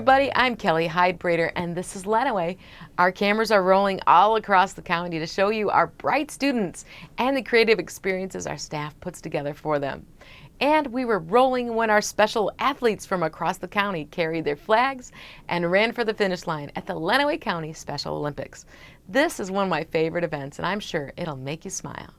everybody, I'm Kelly Hyde-Brader and this is Lenawee. Our cameras are rolling all across the county to show you our bright students and the creative experiences our staff puts together for them. And we were rolling when our special athletes from across the county carried their flags and ran for the finish line at the Lenawee County Special Olympics. This is one of my favorite events and I'm sure it'll make you smile.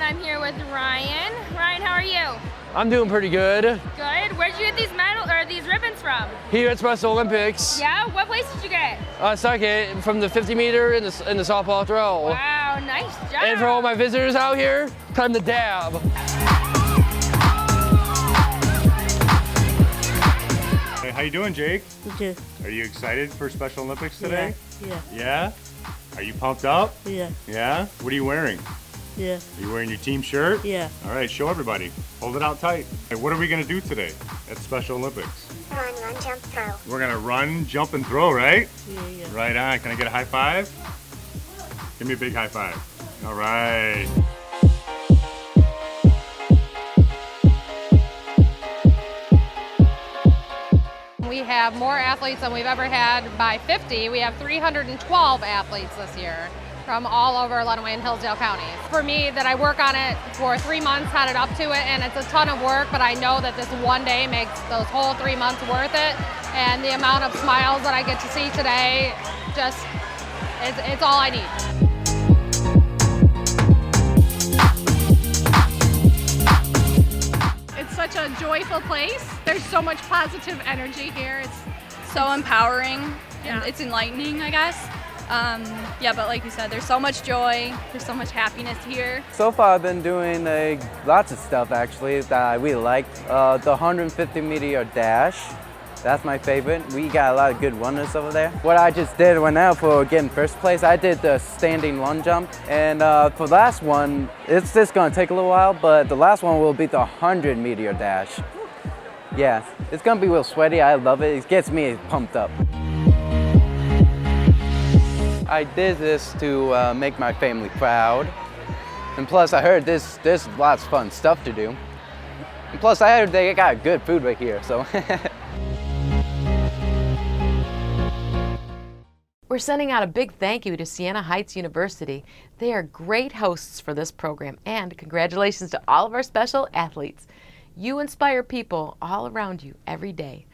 I'm here with Ryan. Ryan, how are you? I'm doing pretty good. Good. Where'd you get these medals or these ribbons from? Here at Special Olympics. Yeah. What place did you get? Second from the 50 meter in the softball throw. Wow, nice job. And for all my visitors out here, time to dab. Hey, how you doing, Jake? Good. Are you excited for Special Olympics today? Yeah. Yeah? Are you pumped up? Yeah. Yeah? What are you wearing? Yeah. Are you wearing your team shirt? Yeah. All right, show everybody. Hold it out tight. Hey, what are we gonna do today at Special Olympics? Run, jump, throw. We're gonna run, jump, and throw, right? Yeah. Right on. Can I get a high five? Give me a big high five. All right. We have more athletes than we've ever had by 50. We have 312 athletes this year from all over Lenawee and Hillsdale counties. For me, that I work on it for 3 months, headed up to it, and it's a ton of work, but I know that this one day makes those whole 3 months worth it, and the amount of smiles that I get to see today, just, it's all I need. It's such a joyful place. There's so much positive energy here. It's so empowering, yeah. And it's enlightening, I guess. Yeah, but like you said, there's so much joy, there's so much happiness here. So far I've been doing lots of stuff actually that I really liked. The 150 meter dash, that's my favorite. We got a lot of good runners over there. What I just did right now for getting first place, I did the standing long jump. And for the last one, it's just gonna take a little while, but the last one will be the 100 meter dash. Yeah, it's gonna be real sweaty. I love it. It gets me pumped up. I did this to make my family proud. And plus I heard there's lots of fun stuff to do. And plus I heard they got good food right here, so. We're sending out a big thank you to Siena Heights University. They are great hosts for this program, and congratulations to all of our special athletes. You inspire people all around you every day.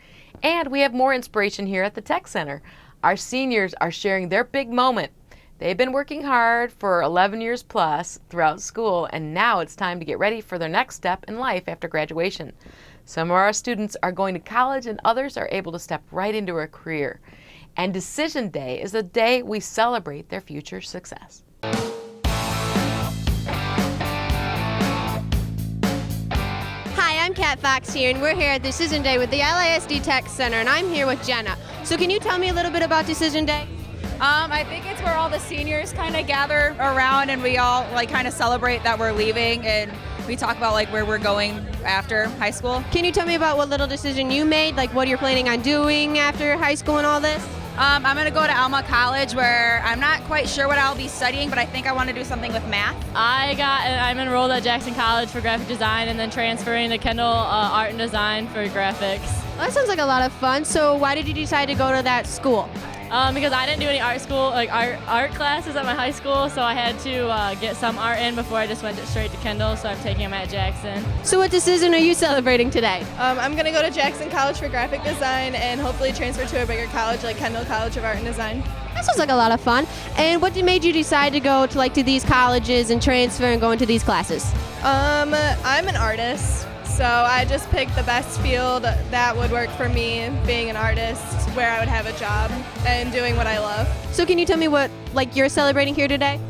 And we have more inspiration here at the Tech Center. Our seniors are sharing their big moment. They've been working hard for 11 years plus throughout school, and now it's time to get ready for their next step in life after graduation. Some of our students are going to college and others are able to step right into a career. And Decision Day is the day we celebrate their future success. Hi, I'm Kat Fox here, and we're here at Decision Day with the LISD TECH Center, and I'm here with Jenna. So can you tell me a little bit about Decision Day? I think it's where all the seniors kind of gather around and we all like kind of celebrate that we're leaving and we talk about like where we're going after high school. Can you tell me about what little decision you made, like what you're planning on doing after high school and all this? I'm going to go to Alma College where I'm not quite sure what I'll be studying, but I think I want to do something with math. I'm enrolled at Jackson College for graphic design and then transferring to Kendall Art and Design for graphics. Well, that sounds like a lot of fun. So why did you decide to go to that school? Because I didn't do any art classes at my high school, so I had to get some art in before I just went straight to Kendall, so I'm taking them at Jackson. So what decision are you celebrating today? I'm going to go to Jackson College for graphic design and hopefully transfer to a bigger college like Kendall College of Art and Design. That sounds like a lot of fun. And what made you decide to go to these colleges and transfer and go into these classes? I'm an artist. So I just picked the best field that would work for me, being an artist, where I would have a job and doing what I love. So can you tell me what you're celebrating here today?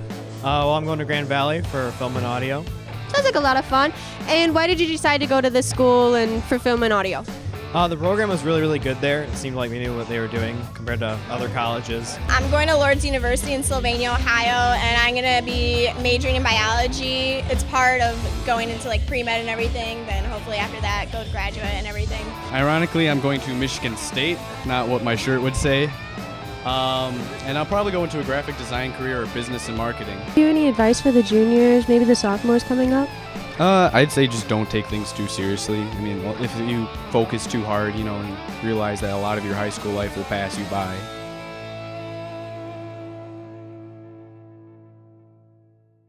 Well, I'm going to Grand Valley for film and audio. Sounds like a lot of fun. And why did you decide to go to this school and for film and audio? The program was really, really good there. It seemed like they knew what they were doing compared to other colleges. I'm going to Lourdes University in Sylvania, Ohio, and I'm going to be majoring in biology. It's part of going into like pre-med and everything, then hopefully after that go to graduate and everything. Ironically, I'm going to Michigan State, not what my shirt would say. And I'll probably go into a graphic design career or business and marketing. Do you have any advice for the juniors, maybe the sophomores coming up? I'd say just don't take things too seriously. I mean, if you focus too hard, and realize that a lot of your high school life will pass you by.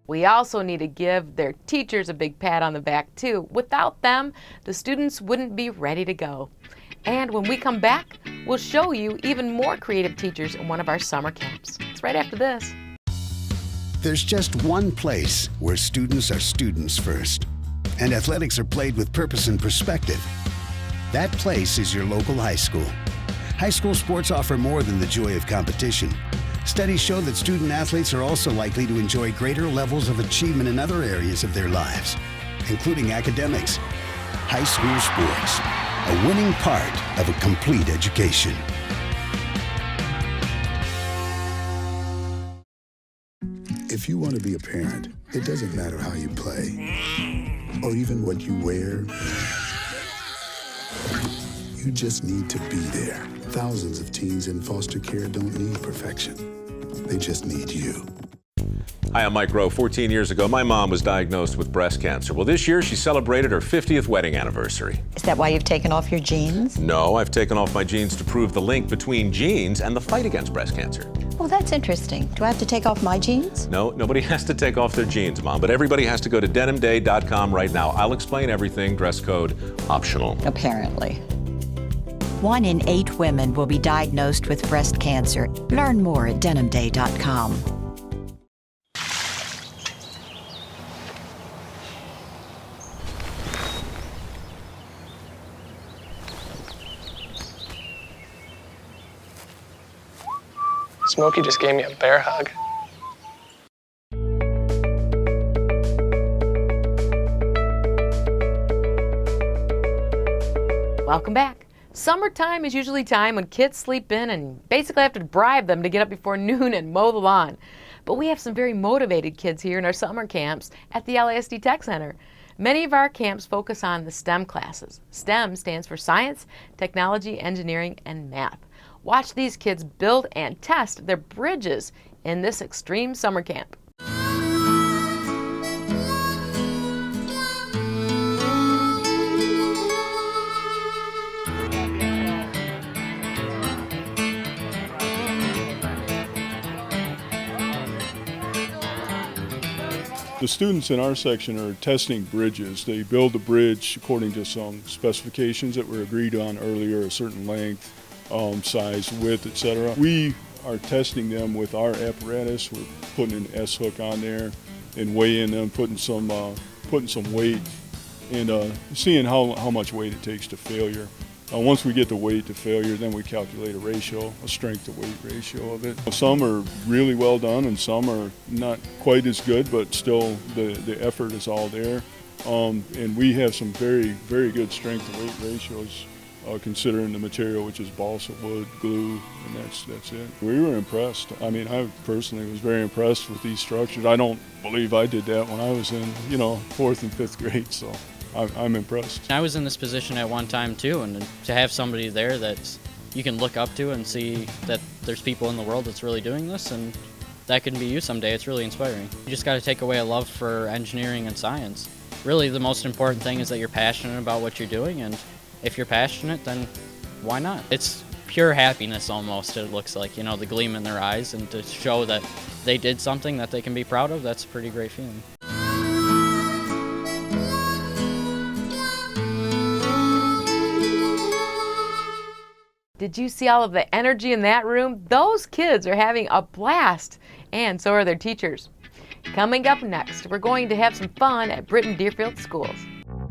We also need to give their teachers a big pat on the back too. Without them, the students wouldn't be ready to go. And when we come back, we'll show you even more creative teachers in one of our summer camps. It's right after this. There's just one place where students are students first, and athletics are played with purpose and perspective. That place is your local high school. High school sports offer more than the joy of competition. Studies show that student athletes are also likely to enjoy greater levels of achievement in other areas of their lives, including academics. High school sports, a winning part of a complete education. If you want to be a parent, it doesn't matter how you play or even what you wear. You just need to be there. Thousands of teens in foster care don't need perfection. They just need you. Hi, I'm Mike Rowe. 14 years ago, my mom was diagnosed with breast cancer. Well, this year she celebrated her 50th wedding anniversary. Is that why you've taken off your jeans? No, I've taken off my jeans to prove the link between jeans and the fight against breast cancer. Oh, that's interesting. Do I have to take off my jeans? No, nobody has to take off their jeans, Mom, but everybody has to go to denimday.com right now. I'll explain everything. Dress code optional. Apparently. 1 in 8 women will be diagnosed with breast cancer. Learn more at denimday.com. Smokey just gave me a bear hug. Welcome back. Summertime is usually time when kids sleep in and basically have to bribe them to get up before noon and mow the lawn. But we have some very motivated kids here in our summer camps at the LISD TECH Center. Many of our camps focus on the STEM classes. STEM stands for science, technology, engineering, and math. Watch these kids build and test their bridges in this extreme summer camp. The students in our section are testing bridges. They build a bridge according to some specifications that were agreed on earlier, a certain length, size, width, etc. We are testing them with our apparatus. We're putting an S-hook on there and weighing them, putting some weight, and seeing how much weight it takes to failure. Once we get the weight to failure, then we calculate a ratio, a strength to weight ratio of it. Some are really well done and some are not quite as good, but still the effort is all there. And we have some very, very good strength to weight ratios considering the material, which is balsa wood, glue, and that's it. We were impressed. I mean, I personally was very impressed with these structures. I don't believe I did that when I was in, 4th and 5th grade, so. I'm impressed. I was in this position at one time too, and to have somebody there that you can look up to and see that there's people in the world that's really doing this, and that can be you someday, it's really inspiring. You just got to take away a love for engineering and science. Really, the most important thing is that you're passionate about what you're doing, and if you're passionate, then why not? It's pure happiness almost, it looks like, the gleam in their eyes, and to show that they did something that they can be proud of, that's a pretty great feeling. Did you see all of the energy in that room? Those kids are having a blast, and so are their teachers. Coming up next, we're going to have some fun at Britton Deerfield schools.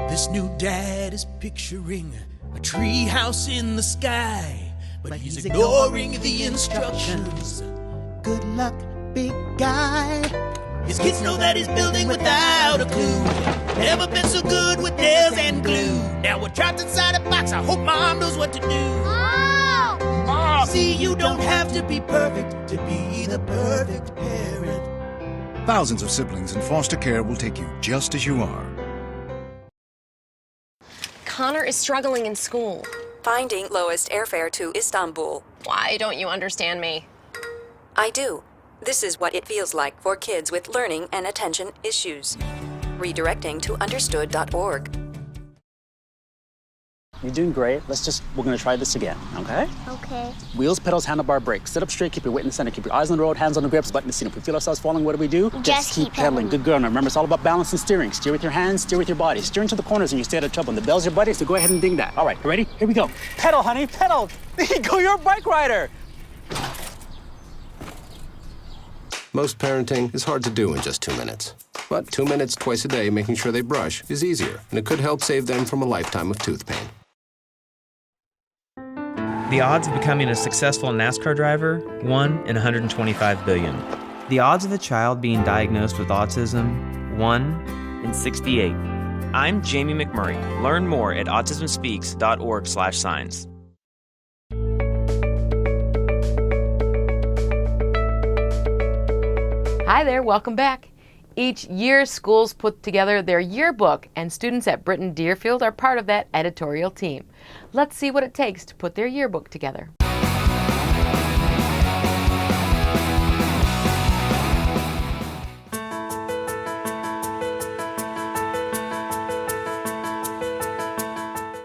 This new dad is picturing a tree house in the sky, but he's ignoring the instructions. Good luck, big guy. His kids know that he's building without a clue. Never been so good with nails and glue. Now we're trapped inside a box. I hope mom knows what to do. Mom! See, you don't have to be perfect to be the perfect parent. Thousands of siblings in foster care will take you just as you are. Connor is struggling in school. Finding lowest airfare to Istanbul. Why don't you understand me? I do. This is what it feels like for kids with learning and attention issues. Redirecting to understood.org. You're doing great. We're gonna try this again, okay? Okay. Wheels, pedals, handlebar, brakes. Sit up straight, keep your weight in the center, keep your eyes on the road, hands on the grips, button the seat. If we feel ourselves falling, what do? Just keep pedaling. Good girl. Now remember, it's all about balance and steering. Steer with your hands, steer with your body. Steer into the corners and you stay out of trouble. And the bell's your buddy, so go ahead and ding that. All right, you ready? Here we go. Pedal, honey, pedal. There you go, you're a bike rider. Most parenting is hard to do in just 2 minutes. But 2 minutes twice a day making sure they brush is easier, and it could help save them from a lifetime of tooth pain. The odds of becoming a successful NASCAR driver, 1 in 125 billion. The odds of a child being diagnosed with autism, 1 in 68. I'm Jamie McMurray. Learn more at autismspeaks.org/signs. Hi there, welcome back. Each year, schools put together their yearbook, and students at Britton Deerfield are part of that editorial team. Let's see what it takes to put their yearbook together.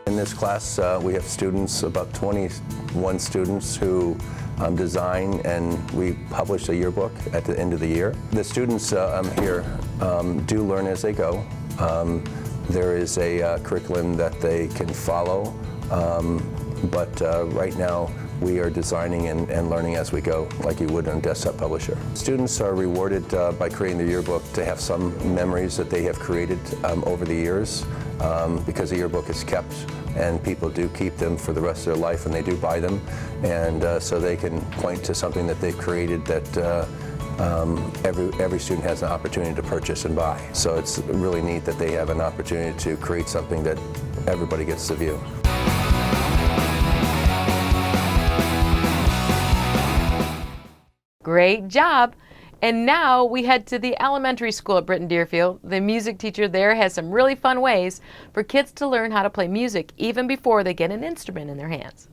In this class, we have students, about 21 students who design, and we publish a yearbook at the end of the year. The students here do learn as they go. There is a curriculum that they can follow, but right now we are designing and learning as we go, like you would on a desktop publisher. Students are rewarded by creating the yearbook to have some memories that they have created over the years, because the yearbook is kept and people do keep them for the rest of their life, and they do buy them, and so they can point to something that they've created that every student has an opportunity to purchase and buy. So it's really neat that they have an opportunity to create something that everybody gets to view. Great job! And now we head to the elementary school at Britton Deerfield. The music teacher there has some really fun ways for kids to learn how to play music even before they get an instrument in their hands.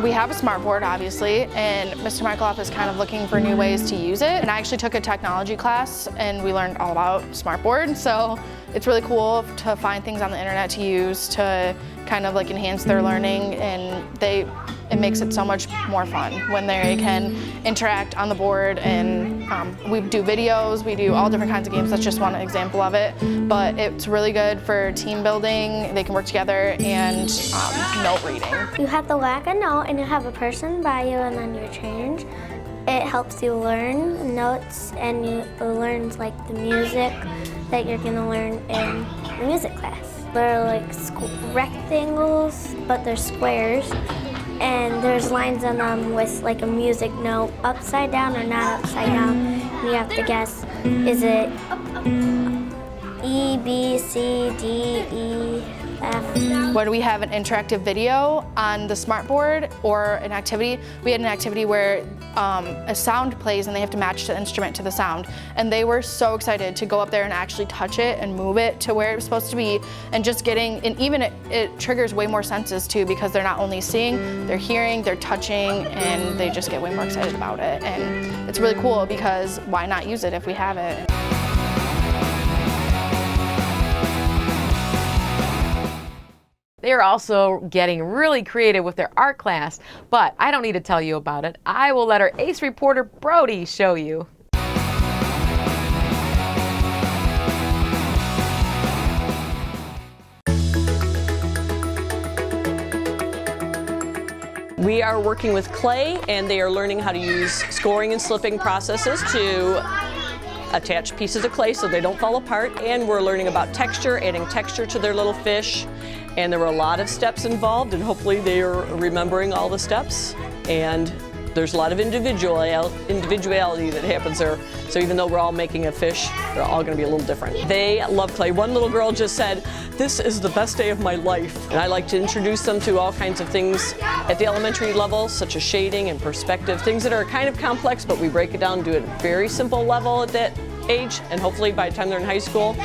We have a smart board, obviously, and Mr. Michaeloff is kind of looking for new ways to use it. And I actually took a technology class, and we learned all about smart board, so it's really cool to find things on the internet to use to kind of like enhance their learning, and it makes it so much more fun when they can interact on the board, and we do videos, we do all different kinds of games. That's just one example of it, but it's really good for team building. They can work together, and note reading. You have to whack a note and you have a person by you and then you change. It helps you learn notes, and you learn like the music that you're gonna learn in the music class. They're like rectangles, but they're squares. And there's lines on them with like a music note, upside down or not upside down. And you have to guess, is it E, B, C, D, E, F? When we have an interactive video on the smart board or an activity, we had an activity where a sound plays and they have to match the instrument to the sound. And they were so excited to go up there and actually touch it and move it to where it was supposed to be. And just getting, and even it triggers way more senses too, because they're not only seeing, they're hearing, they're touching, and they just get way more excited about it. And it's really cool because why not use it if we have it? They are also getting really creative with their art class, but I don't need to tell you about it. I will let our ace reporter, Brody, show you. We are working with clay, and they are learning how to use scoring and slipping processes to attach pieces of clay so they don't fall apart, and we're learning about texture, adding texture to their little fish. And there were a lot of steps involved, and hopefully they are remembering all the steps. And there's a lot of individuality that happens there. So even though we're all making a fish, they're all going to be a little different. They love clay. One little girl just said, "This is the best day of my life." And I like to introduce them to all kinds of things at the elementary level, such as shading and perspective, things that are kind of complex, but we break it down, do it at a very simple level at that age, and hopefully by the time they're in high school,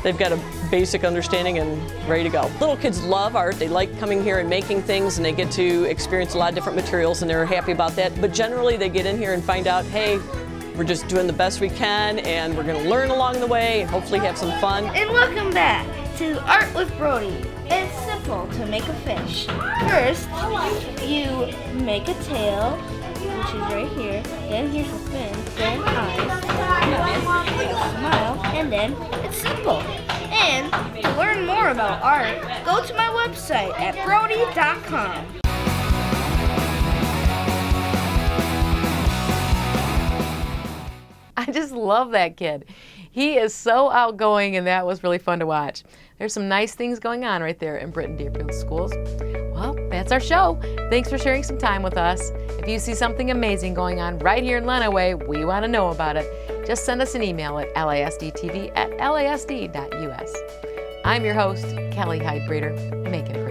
they've got a basic understanding and ready to go. Little kids love art. They like coming here and making things, and they get to experience a lot of different materials, and they're happy about that. But generally, they get in here and find out, hey, we're just doing the best we can, and we're going to learn along the way and hopefully have some fun. And welcome back to Art with Brody. It's simple to make a fish. First, you make a tail, which is right here. Then here's a fin, then eyes, then a smile, and then it's simple. And to learn more about art, go to my website at brody.com. I just love that kid. He is so outgoing, and that was really fun to watch. There's some nice things going on right there in Britton Deerfield schools. Well, that's our show. Thanks for sharing some time with us. If you see something amazing going on right here in Lenawee, we want to know about it. Just send us an email at LISDTV@LISD.us. I'm your host, Kelly Hyde-Breeder. Make it a